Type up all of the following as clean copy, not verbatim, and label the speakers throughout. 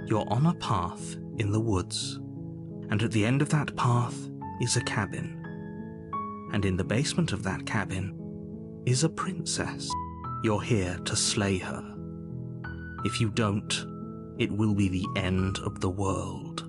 Speaker 1: You're on a path in the woods, and at the end of that path is a cabin. And in the basement of that cabin is a princess. You're here to slay her. If you don't, it will be the end of the world.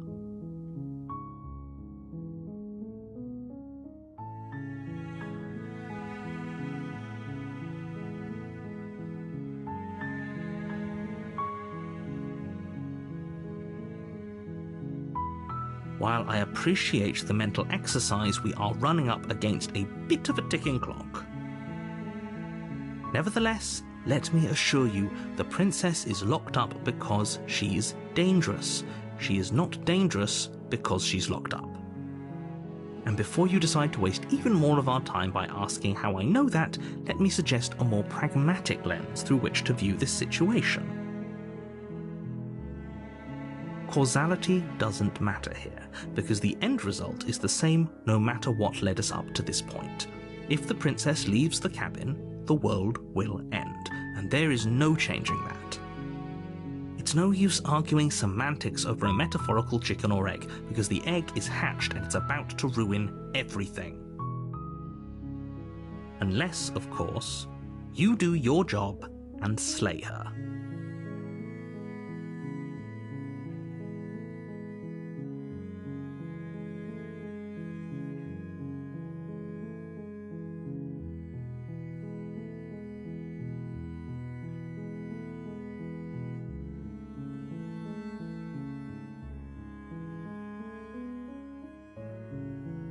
Speaker 1: While I appreciate the mental exercise, we are running up against a bit of a ticking clock. Nevertheless, let me assure you, the princess is locked up because she's dangerous. She is not dangerous because she's locked up. And before you decide to waste even more of our time by asking how I know that, let me suggest a more pragmatic lens through which to view this situation. Causality doesn't matter here, because the end result is the same no matter what led us up to this point. If the princess leaves the cabin, the world will end, and there is no changing that. It's no use arguing semantics over a metaphorical chicken or egg, because the egg is hatched and it's about to ruin everything. Unless, of course, you do your job and slay her.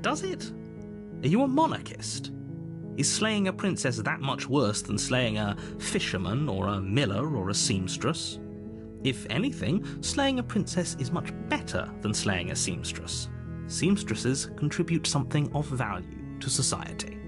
Speaker 1: Does it? Are you a monarchist? Is slaying a princess that much worse than slaying a fisherman or a miller or a seamstress? If anything, slaying a princess is much better than slaying a seamstress. Seamstresses contribute something of value to society.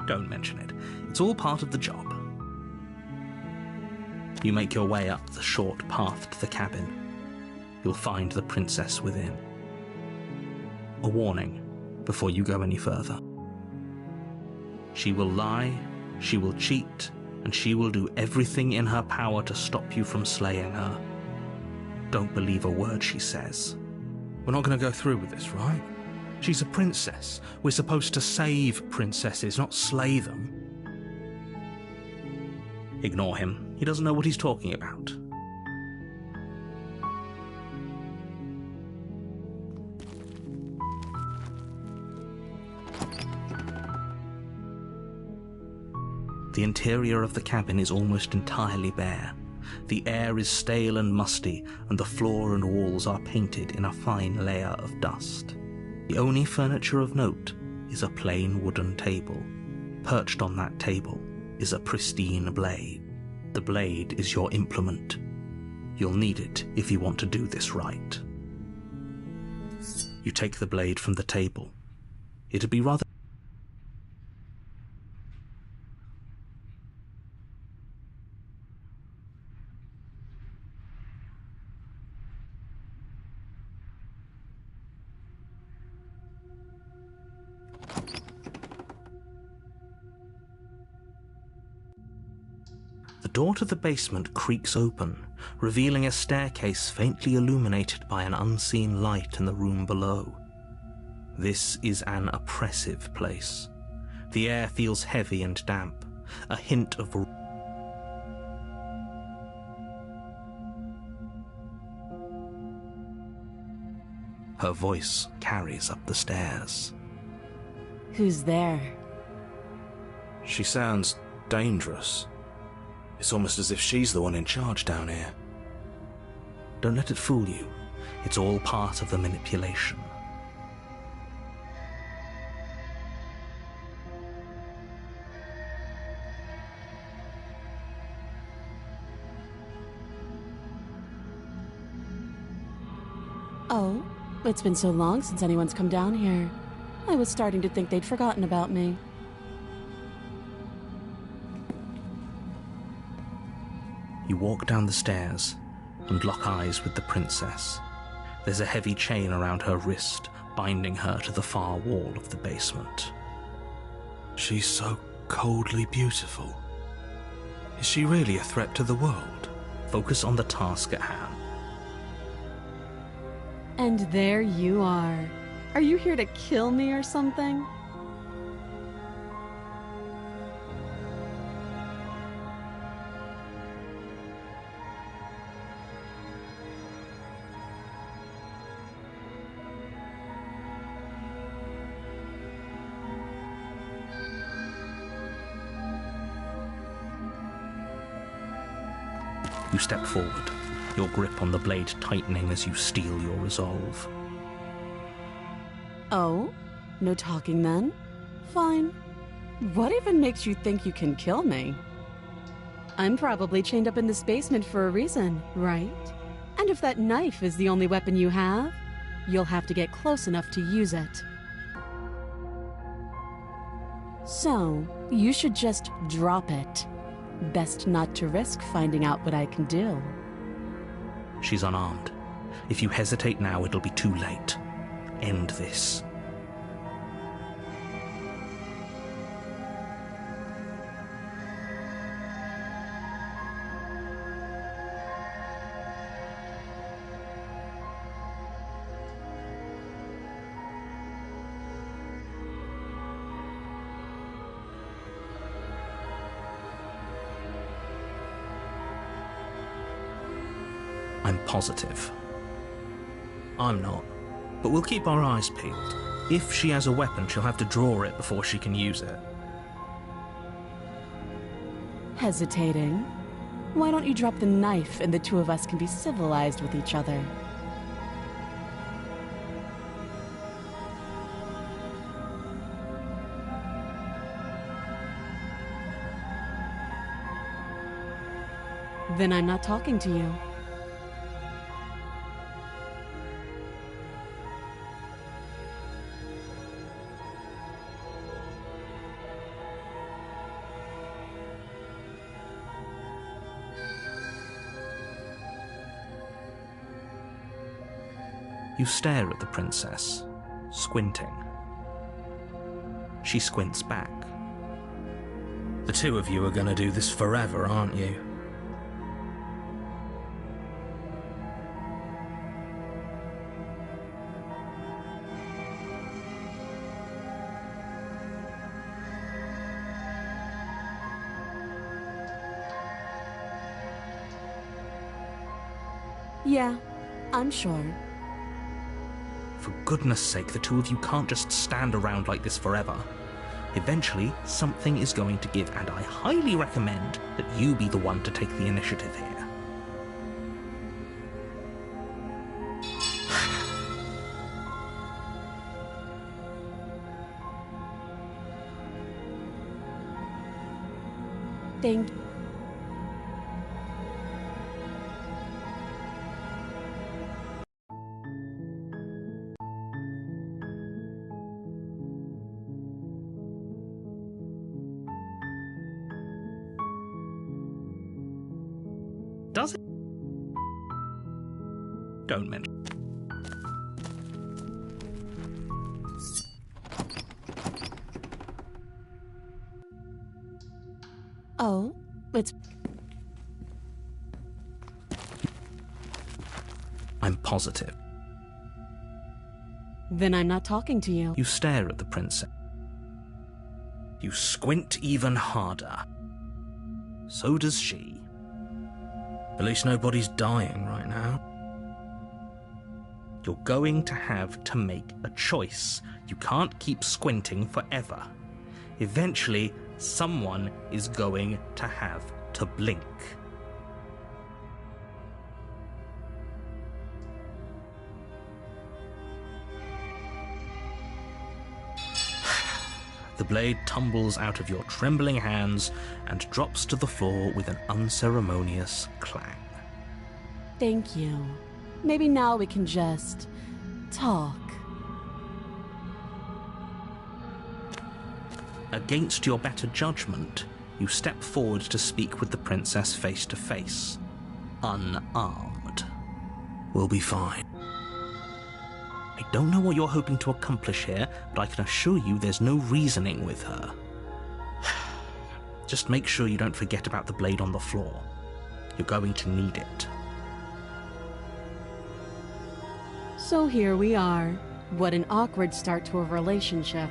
Speaker 1: Don't mention it. It's all part of the job. You make your way up the short path to the cabin. You'll find the princess within. A warning before you go any further. She will lie, she will cheat, and she will do everything in her power to stop you from slaying her. Don't believe a word she says. We're not going to go through with this, right? She's a princess. We're supposed to save princesses, not slay them. Ignore him. He doesn't know what he's talking about. The interior of the cabin is almost entirely bare. The air is stale and musty, and the floor and walls are painted in a fine layer of dust. The only furniture of note is a plain wooden table. Perched on that table is a pristine blade. The blade is your implement. You'll need it if you want to do this right. You take the blade from the table. It'd be rather... The door to the basement creaks open, revealing a staircase faintly illuminated by an unseen light in the room below. This is an oppressive place. The air feels heavy and damp, a hint of... Her voice carries up the stairs.
Speaker 2: Who's there?
Speaker 3: She sounds dangerous. It's almost as if she's the one in charge down here.
Speaker 1: Don't let it fool you. It's all part of the manipulation.
Speaker 2: Oh, it's been so long since anyone's come down here. I was starting to think they'd forgotten about me.
Speaker 1: You walk down the stairs and lock eyes with the princess. There's a heavy chain around her wrist, binding her to the far wall of the basement.
Speaker 3: She's so coldly beautiful. Is she really a threat to the world?
Speaker 1: Focus on the task at hand.
Speaker 2: And there you are. Are you here to kill me or something?
Speaker 1: You step forward, your grip on the blade tightening as you steel your resolve.
Speaker 2: Oh? No talking then? Fine. What even makes you think you can kill me? I'm probably chained up in this basement for a reason, right? And if that knife is the only weapon you have, you'll have to get close enough to use it. So, you should just drop it. Best not to risk finding out what I can do.
Speaker 1: She's unarmed. If you hesitate now, it'll be too late. End this. I'm positive. I'm not. But we'll keep our eyes peeled. If she has a weapon, she'll have to draw it before she can use it.
Speaker 2: Hesitating? Why don't you drop the knife and the two of us can be civilized with each other? Then I'm not talking to you.
Speaker 1: You stare at the princess, squinting. She squints back. The two of you are gonna do this forever, aren't you?
Speaker 2: Yeah, I'm sure.
Speaker 1: For goodness sake, the two of you can't just stand around like this forever. Eventually, something is going to give, and I highly recommend that you be the one to take the initiative here.
Speaker 2: Thank you.
Speaker 1: Does it? Don't mention.
Speaker 2: Oh, it's...
Speaker 1: I'm positive.
Speaker 2: Then I'm not talking to you.
Speaker 1: You stare at the princess. You squint even harder. So does she. At least nobody's dying right now. You're going to have to make a choice. You can't keep squinting forever. Eventually, someone is going to have to blink. The blade tumbles out of your trembling hands and drops to the floor with an unceremonious clang.
Speaker 2: Thank you. Maybe now we can just talk.
Speaker 1: Against your better judgment, you step forward to speak with the princess face to face, unarmed.
Speaker 3: We'll be fine.
Speaker 1: I don't know what you're hoping to accomplish here, but I can assure you there's no reasoning with her. Just make sure you don't forget about the blade on the floor. You're going to need it.
Speaker 2: So here we are. What an awkward start to a relationship.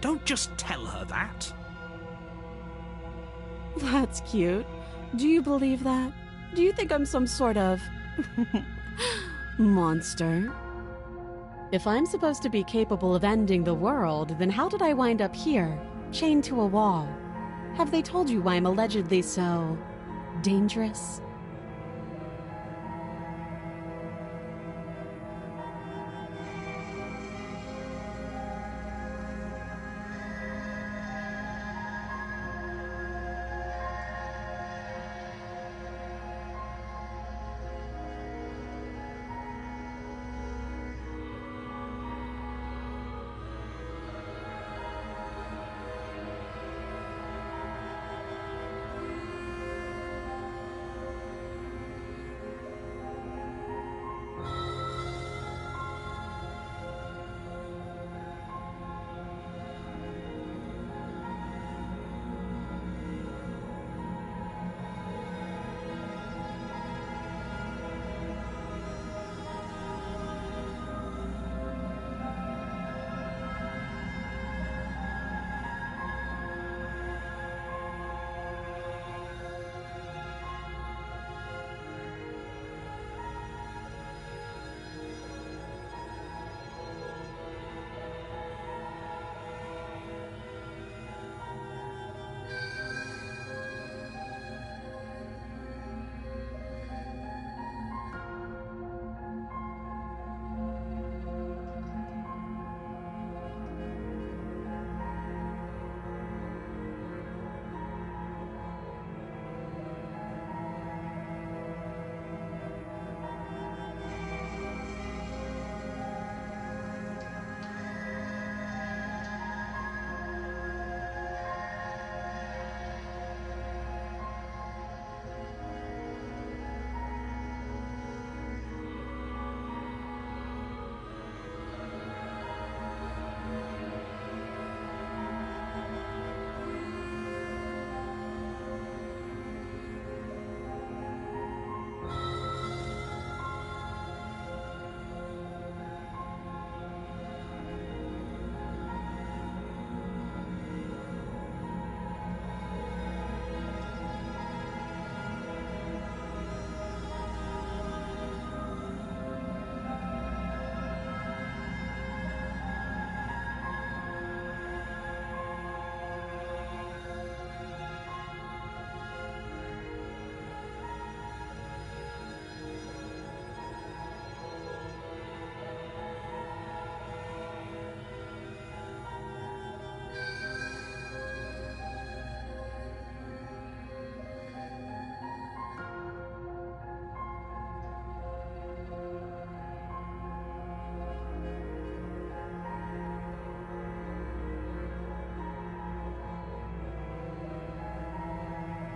Speaker 1: Don't just tell her that.
Speaker 2: That's cute. Do you believe that? Do you think I'm some sort of monster? If I'm supposed to be capable of ending the world, then how did I wind up here, chained to a wall? Have they told you why I'm allegedly so dangerous?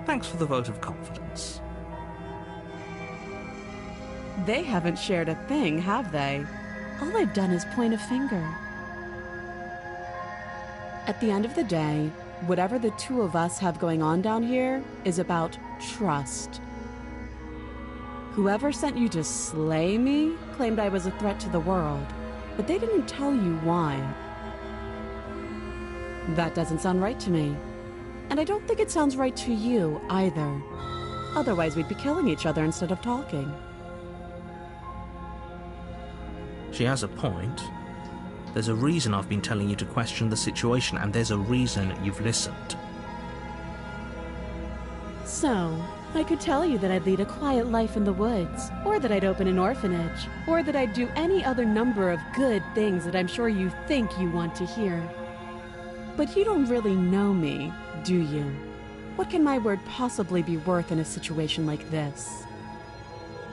Speaker 1: Thanks for the vote of confidence.
Speaker 2: They haven't shared a thing, have they? All I've done is point a finger. At the end of the day, whatever the two of us have going on down here is about trust. Whoever sent you to slay me claimed I was a threat to the world, but they didn't tell you why. That doesn't sound right to me. And I don't think it sounds right to you either. Otherwise, we'd be killing each other instead of talking.
Speaker 1: She has a point. There's a reason I've been telling you to question the situation, and there's a reason you've listened.
Speaker 2: So, I could tell you that I'd lead a quiet life in the woods, or that I'd open an orphanage, or that I'd do any other number of good things that I'm sure you think you want to hear. But you don't really know me, do you? What can my word possibly be worth in a situation like this?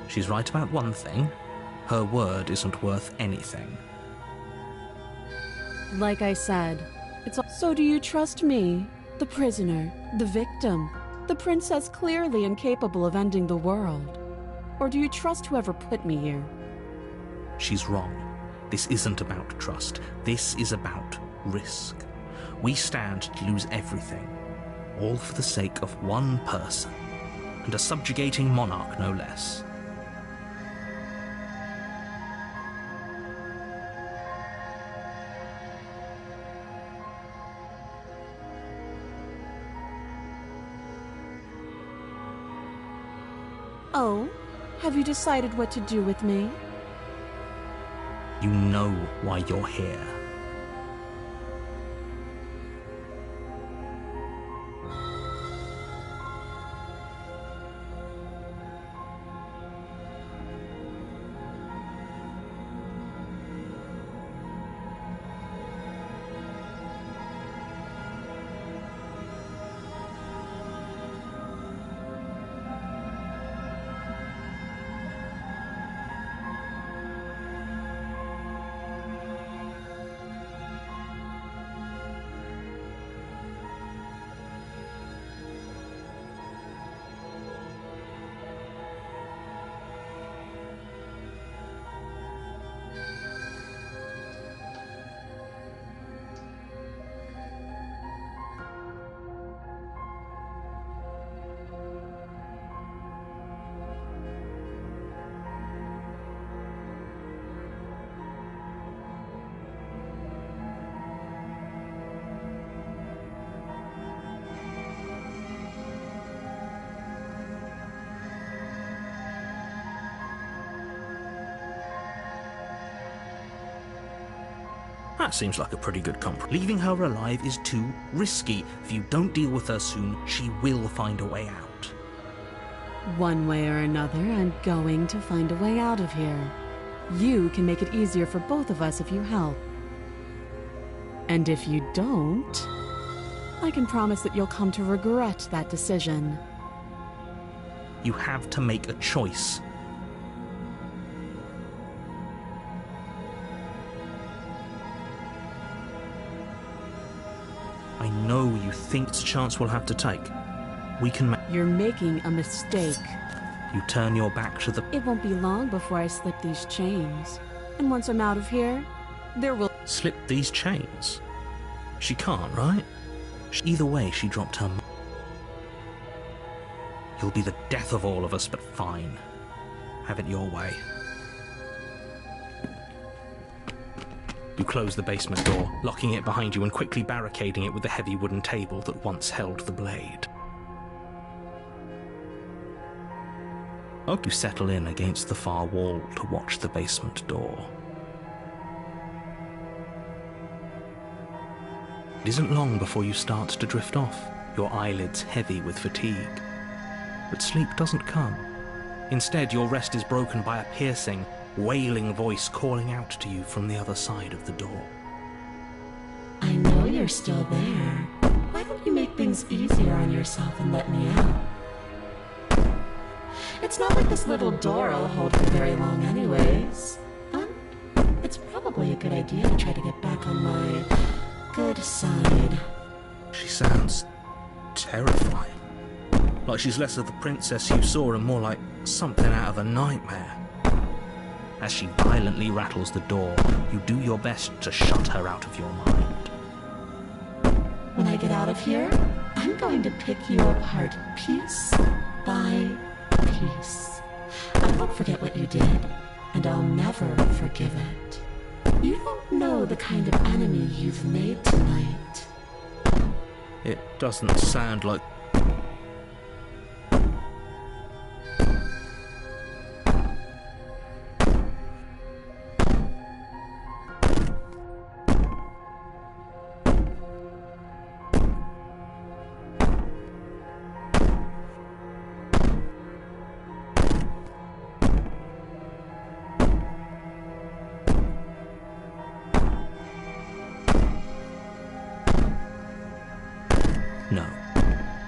Speaker 1: She's right about one thing. Her word isn't worth anything.
Speaker 2: Like I said, So do you trust me, the prisoner, the victim, the princess clearly incapable of ending the world? Or do you trust whoever put me here?
Speaker 1: She's wrong. This isn't about trust. This is about risk. We stand to lose everything, all for the sake of one person, and a subjugating monarch no less.
Speaker 2: Oh, have you decided what to do with me?
Speaker 1: You know why you're here. That seems like a pretty good compromise. Leaving her alive is too risky. If you don't deal with her soon, she will find a way out.
Speaker 2: One way or another, I'm going to find a way out of here. You can make it easier for both of us if you help. And if you don't, I can promise that you'll come to regret that decision.
Speaker 1: You have to make a choice. I know you think it's a chance we'll have to take. We can
Speaker 2: You're making a mistake.
Speaker 1: You turn your back to the...
Speaker 2: It won't be long before I slip these chains. And once I'm out of here, there will...
Speaker 1: Slip these chains? She can't, right? Either way, she dropped her... You'll be the death of all of us, but fine. Have it your way. You close the basement door, locking it behind you and quickly barricading it with the heavy wooden table that once held the blade. You settle in against the far wall to watch the basement door. It isn't long before you start to drift off, your eyelids heavy with fatigue. But sleep doesn't come. Instead, your rest is broken by a piercing, wailing voice calling out to you from the other side of the door.
Speaker 4: I know you're still there. Why don't you make things easier on yourself and let me out? It's not like this little door will hold for very long anyways. It's probably a good idea to try to get back on my good side.
Speaker 1: She sounds terrifying. like she's less of the princess you saw and more like something out of a nightmare. As she violently rattles the door, you do your best to shut her out of your mind.
Speaker 4: When I get out of here, I'm going to pick you apart piece by piece. I won't forget what you did, and I'll never forgive it. You don't know the kind of enemy you've made tonight.
Speaker 1: It doesn't sound like... No,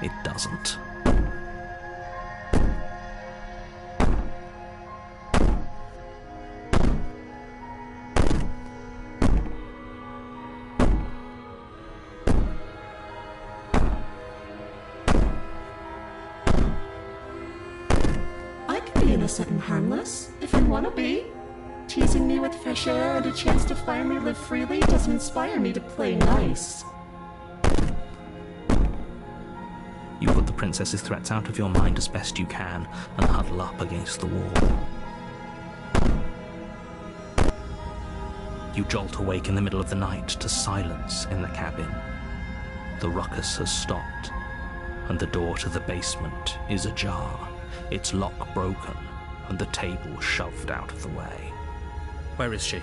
Speaker 1: it doesn't.
Speaker 4: I can be innocent and harmless, if you want to be. Teasing me with fresh air and a chance to finally live freely doesn't inspire me to play nice.
Speaker 1: You put the princess's threats out of your mind as best you can and huddle up against the wall. You jolt awake in the middle of the night to silence in the cabin. The ruckus has stopped, and the door to the basement is ajar, its lock broken, and the table shoved out of the way. Where is she?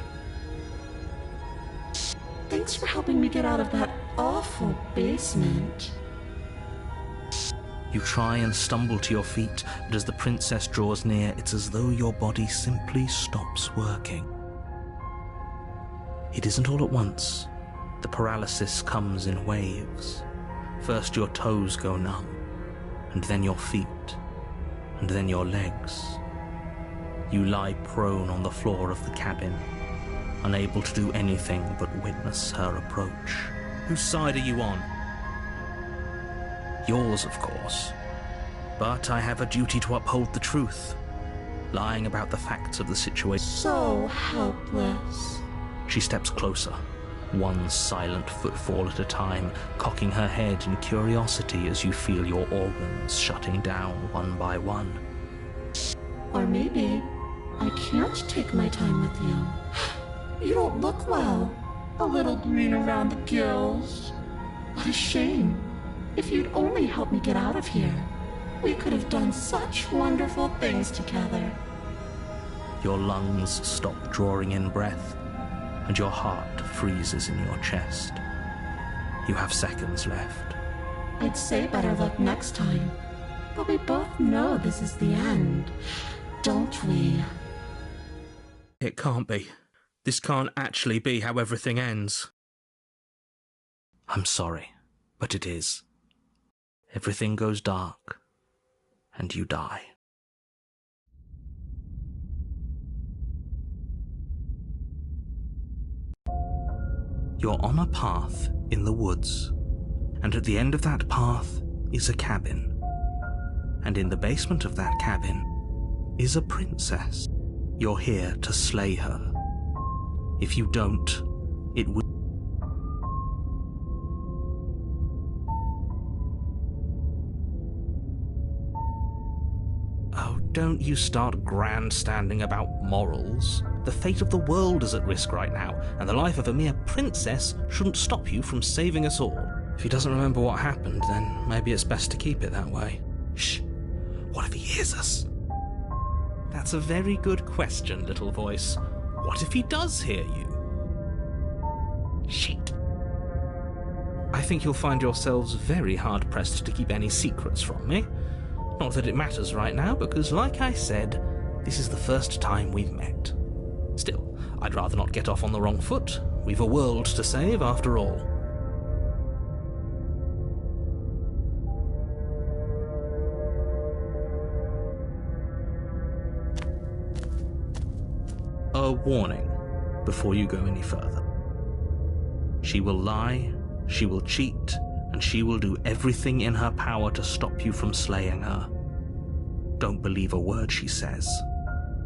Speaker 4: Thanks for helping me get out of that awful basement.
Speaker 1: You try and stumble to your feet, but as the princess draws near, it's as though your body simply stops working. It isn't all at once. The paralysis comes in waves. First your toes go numb, and then your feet, and then your legs. You lie prone on the floor of the cabin, unable to do anything but witness her approach. Whose side are you on? Yours, of course. But I have a duty to uphold the truth, lying about the facts of the situation.
Speaker 4: So helpless.
Speaker 1: She steps closer, one silent footfall at a time, cocking her head in curiosity as you feel your organs shutting down one by one.
Speaker 4: Or maybe I can't take my time with you. You don't look well. A little green around the gills. What a shame. If you'd only help me get out of here, we could have done such wonderful things together.
Speaker 1: Your lungs stop drawing in breath, and your heart freezes in your chest. You have seconds left.
Speaker 4: I'd say better luck next time, but we both know this is the end, don't we?
Speaker 1: It can't be. This can't actually be how everything ends. I'm sorry, but it is. Everything goes dark, and you die. You're on a path in the woods, and at the end of that path is a cabin. And in the basement of that cabin is a princess. You're here to slay her. If you don't, it will... Oh, don't you start grandstanding about morals. The fate of the world is at risk right now, and the life of a mere princess shouldn't stop you from saving us all. If he doesn't remember what happened, then maybe it's best to keep it that way. Shh. What if he hears us? That's a very good question, little voice. What if he does hear you? Shit. I think you'll find yourselves very hard-pressed to keep any secrets from me. Not that it matters right now, because like I said, this is the first time we've met. Still, I'd rather not get off on the wrong foot. We've a world to save, after all. A warning before you go any further. She will lie, she will cheat, and and she will do everything in her power to stop you from slaying her. Don't believe a word she says.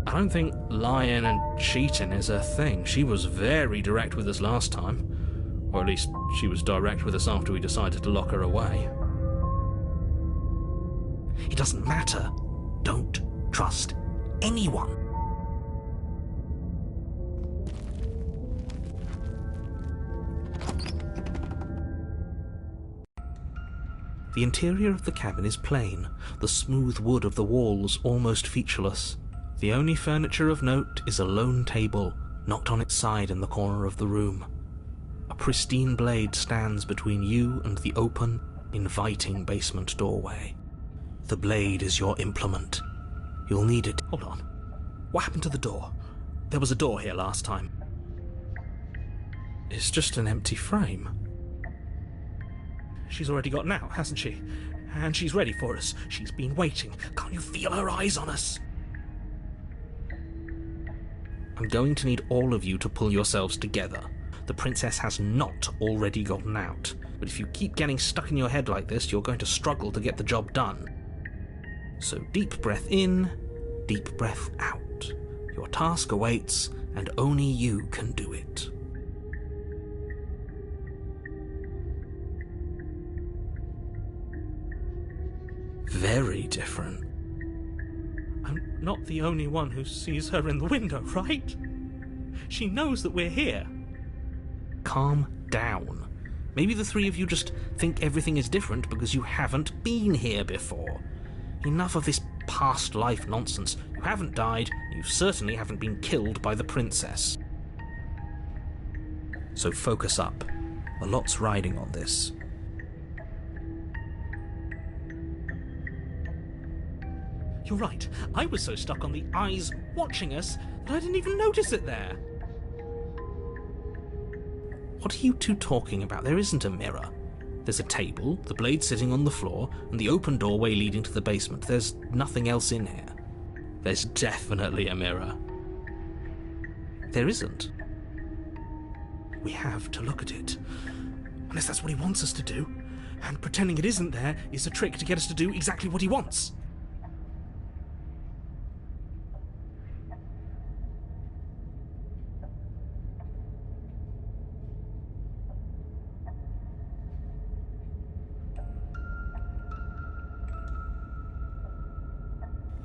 Speaker 3: I don't think lying and cheating is her thing. She was very direct with us last time. Or at least she was direct with us after we decided to lock her away.
Speaker 1: It doesn't matter. Don't trust anyone. The interior of the cabin is plain, the smooth wood of the walls almost featureless. The only furniture of note is a lone table, knocked on its side in the corner of the room. A pristine blade stands between you and the open, inviting basement doorway. The blade is your implement. You'll need it.
Speaker 3: Hold on. What happened to the door? There was a door here last time. It's just an empty frame. She's already gotten out, hasn't she? And she's ready for us. She's been waiting. Can't you feel her eyes on us?
Speaker 1: I'm going to need all of you to pull yourselves together. The princess has not already gotten out. But if you keep getting stuck in your head like this, you're going to struggle to get the job done. So deep breath in, deep breath out. Your task awaits, and only you can do it. Very different.
Speaker 3: I'm not the only one who sees her in the window, right? She knows that we're here.
Speaker 1: Calm down. Maybe the three of you just think everything is different because you haven't been here before. Enough of this past life nonsense. You haven't died, you certainly haven't been killed by the princess. So focus up. A lot's riding on this.
Speaker 3: You're right. I was so stuck on the eyes watching us that I didn't even notice it there.
Speaker 1: What are you two talking about? There isn't a mirror. There's a table, the blade sitting on the floor, and the open doorway leading to the basement. There's nothing else in here.
Speaker 3: There's definitely a mirror.
Speaker 1: There isn't.
Speaker 3: We have to look at it. Unless that's what he wants us to do. And pretending it isn't there is a trick to get us to do exactly what he wants.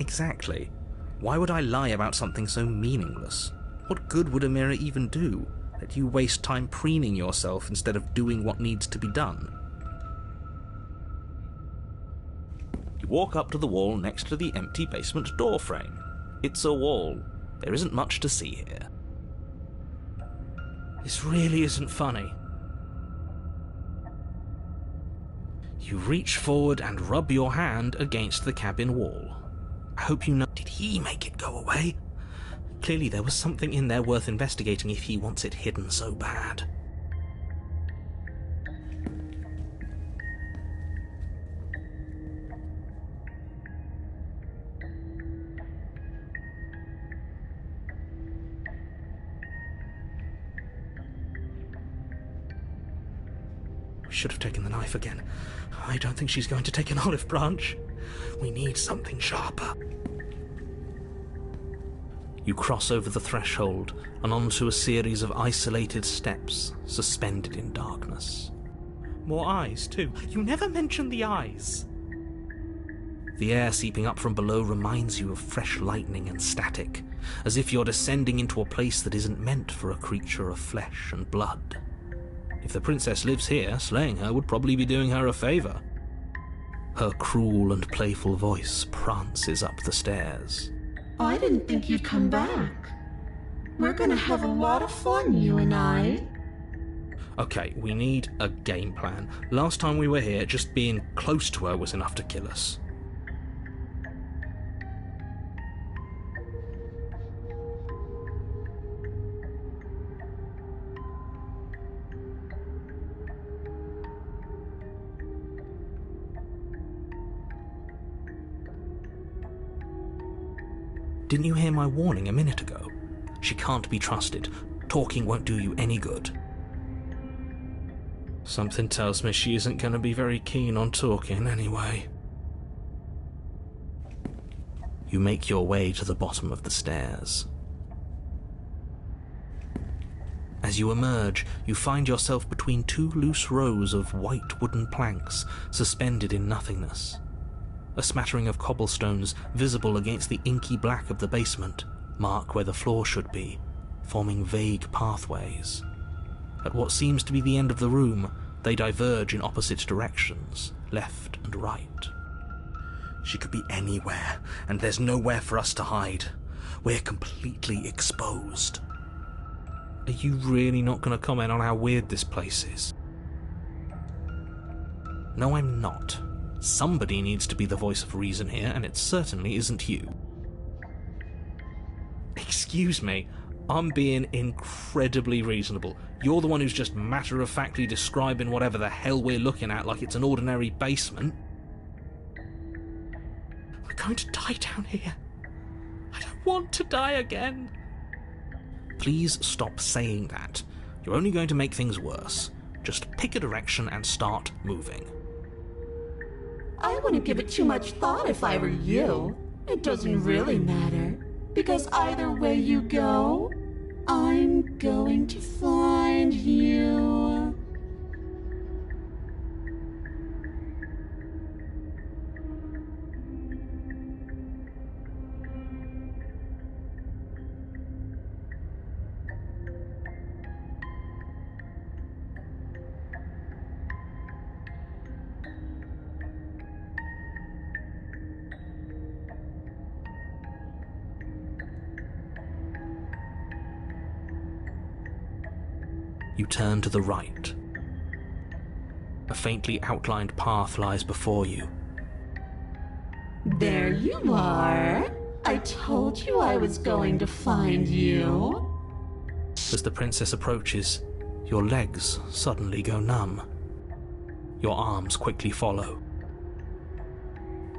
Speaker 1: Exactly. Why would I lie about something so meaningless? What good would a mirror even do? Let you waste time preening yourself instead of doing what needs to be done. You walk up to the wall next to the empty basement door frame. It's a wall. There isn't much to see here.
Speaker 3: This really isn't funny.
Speaker 1: You reach forward and rub your hand against the cabin wall. I hope you know. Did he make it go away? Clearly there was something in there worth investigating if he wants it hidden so bad. We should have taken the knife again. I don't think she's going to take an olive branch. We need something sharper. You cross over the threshold and onto a series of isolated steps suspended in darkness.
Speaker 3: More eyes, too. You never mention the eyes.
Speaker 1: The air seeping up from below reminds you of fresh lightning and static, as if you're descending into a place that isn't meant for a creature of flesh and blood. If the princess lives here, slaying her would probably be doing her a favour. Her cruel and playful voice prances up the stairs.
Speaker 4: I didn't think you'd come back. We're gonna have a lot of fun, you and I.
Speaker 1: Okay, we need a game plan. Last time we were here, just being close to her was enough to kill us. Didn't you hear my warning a minute ago? She can't be trusted. Talking won't do you any good.
Speaker 3: Something tells me she isn't going to be very keen on talking anyway.
Speaker 1: You make your way to the bottom of the stairs. As you emerge, you find yourself between two loose rows of white wooden planks suspended in nothingness. A smattering of cobblestones visible against the inky black of the basement mark where the floor should be, forming vague pathways. At what seems to be the end of the room, they diverge in opposite directions, left and right. She could be anywhere, and there's nowhere for us to hide. We're completely exposed.
Speaker 3: Are you really not going to comment on how weird this place is?
Speaker 1: No, I'm not. Somebody needs to be the voice of reason here, and it certainly isn't you.
Speaker 3: Excuse me, I'm being incredibly reasonable. You're the one who's just matter-of-factly describing whatever the hell we're looking at like it's an ordinary basement. We're going to die down here. I don't want to die again.
Speaker 1: Please stop saying that. You're only going to make things worse. Just pick a direction and start moving.
Speaker 4: I wouldn't give it too much thought if I were you. It doesn't really matter, because either way you go, I'm going to find you.
Speaker 1: You turn to the right. A faintly outlined path lies before you.
Speaker 4: There you are. I told you I was going to find you.
Speaker 1: As the princess approaches, your legs suddenly go numb. Your arms quickly follow.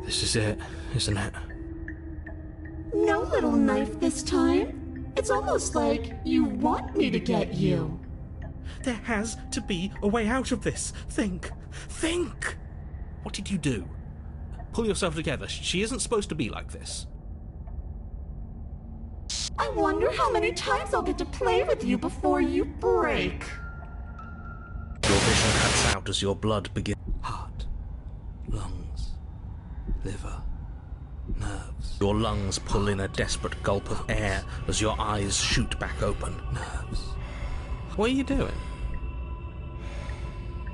Speaker 3: This is it, isn't it?
Speaker 4: No little knife this time. It's almost like you want me to get you.
Speaker 3: There has to be a way out of this. Think! Think!
Speaker 1: What did you do? Pull yourself together. She isn't supposed to be like this.
Speaker 4: I wonder how many times I'll get to play with you before you break.
Speaker 1: Your vision cuts out as your blood begins. Heart, lungs, liver, nerves. Your lungs pull in a desperate gulp of air as your eyes shoot back open. Nerves. What are you doing?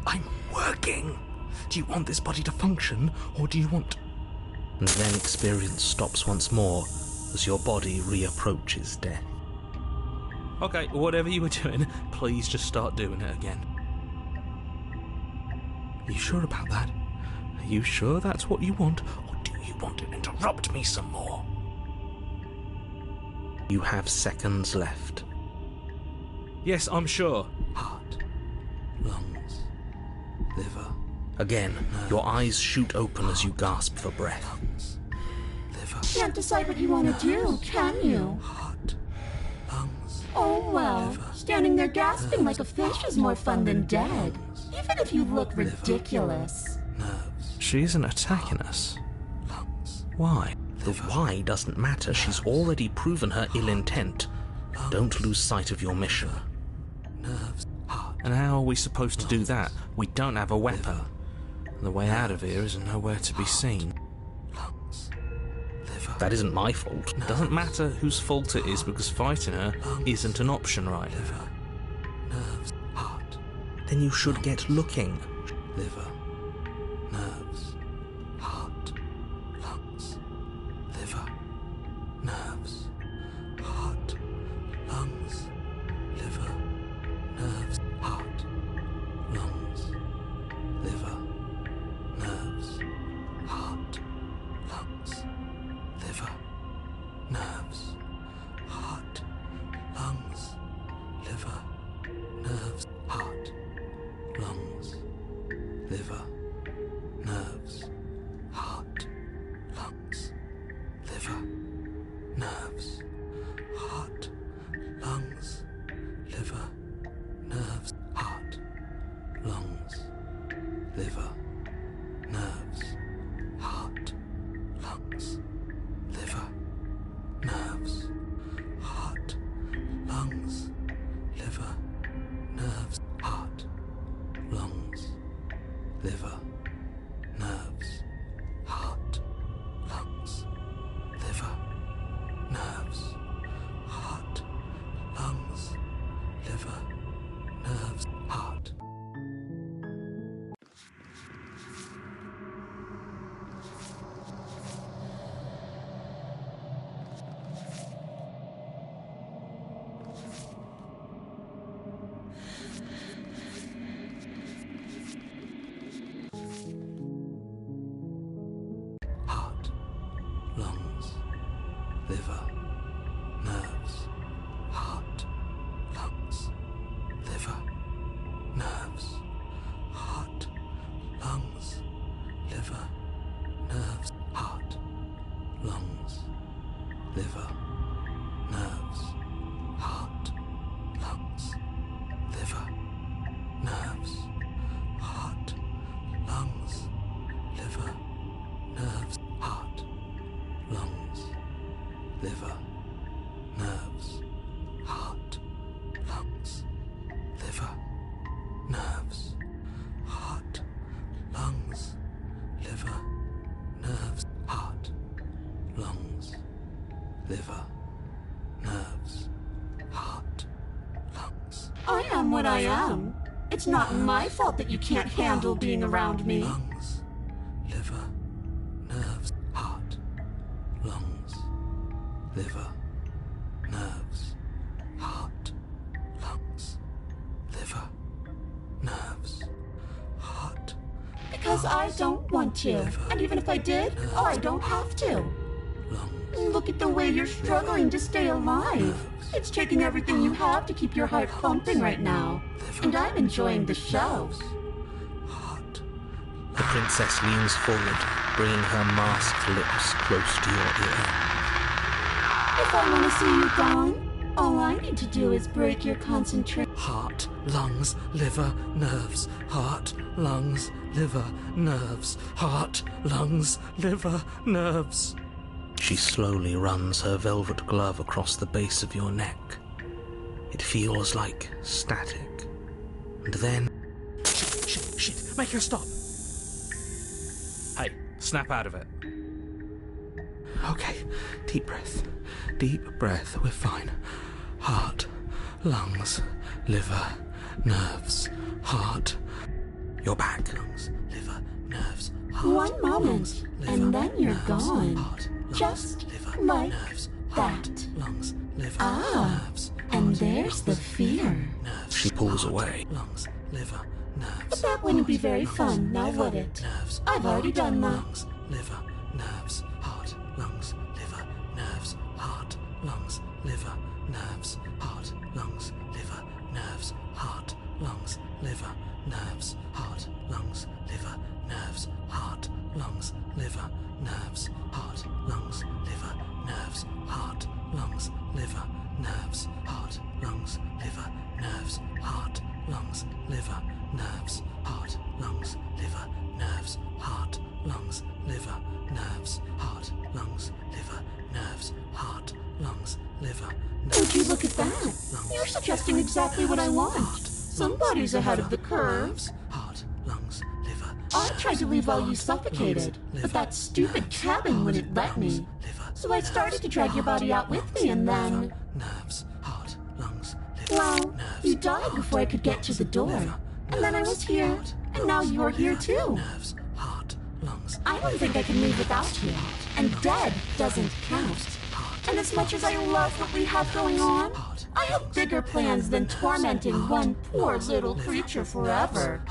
Speaker 1: I'm working. Do you want this body to function, or do you want... And then experience stops once more as your body reapproaches death. Okay, whatever you were doing, please just start doing it again. Are you sure about that? Are you sure that's what you want, or do you want to interrupt me some more? You have seconds left.
Speaker 3: Yes, I'm sure.
Speaker 1: Heart, lungs, liver. Again, your eyes shoot open as you gasp for breath. Liver.
Speaker 4: Can't decide what you want to do, can you?
Speaker 1: Heart, lungs.
Speaker 4: Oh well,
Speaker 1: liver,
Speaker 4: standing there gasping like a fish is more fun than dead. Even if you look ridiculous.
Speaker 1: Nerves. She isn't attacking us. Lungs. Why? The why doesn't matter. She's already proven her ill intent. Don't lose sight of your mission. Nerves. And how are we supposed to do that? We don't have a weapon. The way out of here is nowhere to be seen. That isn't my fault. It doesn't matter whose fault it is, because fighting her isn't an option, right? Nerves. Heart. Then you should get looking. Liver. Nerves. Heart. Lungs. Liver. Nerves. Heart. Lungs. Liver. Nerves. Heart. Lungs. Liver. Nerves. Heart. Lungs. Liver. Nerves. Heart. Lungs. Liver. Nerves. Heart. Lungs. Liver. Nerves. Heart. Lungs. Liver. Nerves. Heart. Lungs. Liver. Nerves. Heart. Lungs. liver, nerves, heart, lungs, liver, nerves, heart, lungs, liver, nerves, heart, lungs, liver, nerves, heart, lungs, liver, nerves, heart, lungs, liver, nerves, heart. Heart, lungs, liver, nerves, heart, lungs, liver, nerves, heart, lungs, liver, nerves, heart, lungs, liver, nerves, heart, lungs, liver, nerves, heart, lungs, liver, nerves, heart, lungs, liver, nerves, heart, lungs, liver, nerves, heart, lungs, liver, nerves, heart, lungs, liver, nerves, heart, lungs.
Speaker 4: I am what I am. It's not my fault that you can't handle being around me.
Speaker 1: Lungs, liver, nerves, heart, lungs, liver, nerves, heart, lungs, liver, nerves, heart.
Speaker 4: Because I don't want to. And even if I did, I don't have to.
Speaker 1: Lungs,
Speaker 4: Look at the way you're struggling to stay alive. It's taking everything you have to keep your heart pumping right now. And I'm enjoying the show.
Speaker 1: heart.
Speaker 3: The princess leans forward, bringing her masked lips close to your ear.
Speaker 4: If I want to see you gone, all I need to do is break your concentration.
Speaker 1: Heart, lungs, liver, nerves, heart, lungs, liver, nerves, heart, lungs, liver, nerves. She slowly runs her velvet glove across the base of your neck. It feels like static. And then...
Speaker 3: Shit, make her stop! Hey, snap out of it.
Speaker 1: Okay, deep breath, we're fine. Heart, lungs, liver, nerves, heart. You're back. Lungs, liver, nerves, heart.
Speaker 4: One moment,
Speaker 1: lungs, liver,
Speaker 4: and then you're
Speaker 1: nerves,
Speaker 4: gone.
Speaker 1: Heart, lungs,
Speaker 4: Just
Speaker 1: liver,
Speaker 4: like
Speaker 1: nerves, heart,
Speaker 4: that.
Speaker 1: lungs, liver,
Speaker 4: Ah,
Speaker 1: nerves,
Speaker 4: and
Speaker 1: heart,
Speaker 4: there's the
Speaker 1: lungs,
Speaker 4: fear.
Speaker 1: liver, nerves,
Speaker 3: She pulls
Speaker 1: heart,
Speaker 3: away.
Speaker 1: Lungs, liver, nerves.
Speaker 4: But that wouldn't be very
Speaker 1: lungs,
Speaker 4: fun, now
Speaker 1: liver,
Speaker 4: would it?
Speaker 1: Nerves,
Speaker 4: I've already
Speaker 1: heart,
Speaker 4: done that.
Speaker 1: Lungs, liver, nerves, heart, lungs, liver, nerves, heart, lungs, liver, nerves, heart, lungs, liver, nerves, heart, lungs, liver, nerves, heart, lungs, liver, nerves, heart, lungs, liver, nerves, heart, lungs, liver, nerves, heart, lungs, liver, nerves, heart, lungs, liver, nerves, heart, lungs, liver, nerves, heart, lungs, liver, nerves, heart, lungs, liver, nerves, heart, lungs, liver, nerves, heart, lungs, liver, nerves.
Speaker 4: Would you look at that? You're suggesting exactly what I want. Somebody's ahead of the curve.
Speaker 1: Heart, lungs, liver.
Speaker 4: I tried to leave while you suffocated, but that stupid cabin wouldn't let me. So I started to drag your body out with me, and then...
Speaker 1: Nerves, heart, lungs, liver.
Speaker 4: Well, you died before I could get to the door. And then I was here, and now you're here too.
Speaker 1: Nerves, heart, lungs.
Speaker 4: I don't think I can leave without you. And dead doesn't count. And as much as I love what we have going on, I have bigger plans than tormenting one poor little creature forever.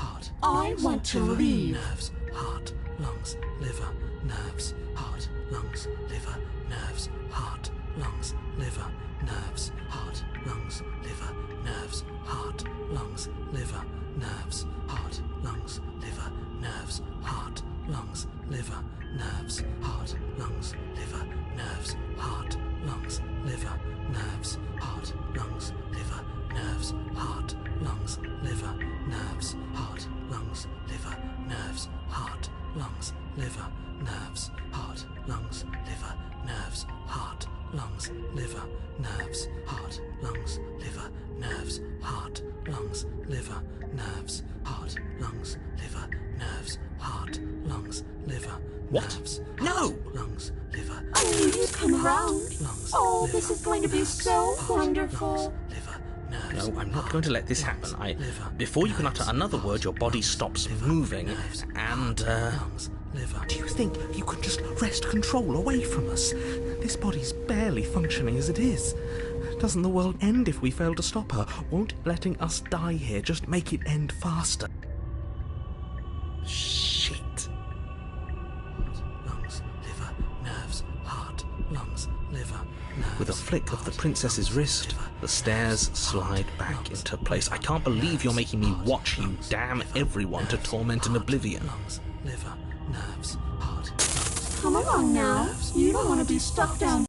Speaker 4: I want to leave.
Speaker 1: Nerves, heart, lungs, liver, nerves, heart, lungs, liver, nerves, heart, lungs, liver, nerves, heart, lungs, liver, nerves, heart, lungs, liver, nerves, heart, lungs, liver, nerves, heart, lungs, liver, nerves, heart, lungs, liver, nerves, heart,
Speaker 3: lungs, liver, nerves, heart, lungs, liver, nerves, heart, lungs, liver, nerves, heart, lungs, liver, nerves, heart, lungs, liver, nerves, heart, lungs, liver, nerves, heart, lungs, liver, nerves, heart, lungs, liver, nerves, heart, lungs, liver, nerves, heart, lungs, liver, nerves, heart, lungs, liver, nerves,
Speaker 1: No!
Speaker 3: lungs, liver,
Speaker 4: I knew you'd come around.
Speaker 3: lungs,
Speaker 4: Oh, this is going to be so wonderful.
Speaker 3: liver, nerves.
Speaker 1: No, I'm not going to let this happen. Before you can utter another word, your body stops moving, and,
Speaker 3: Lungs, liver.
Speaker 1: do you think you can just wrest control away from us? This body's barely functioning as it is. Doesn't the world end if we fail to stop her? Won't letting us die here just make it end faster? Shit.
Speaker 3: Lungs, liver, nerves, heart, lungs, liver, nerves.
Speaker 1: With a flick of the princess's wrist, the stairs slide back into place. I can't believe you're making me watch you damn everyone to torment and oblivion.
Speaker 3: Lungs, liver, nerves, heart, lungs.
Speaker 4: Come along now. You don't want to be stuck down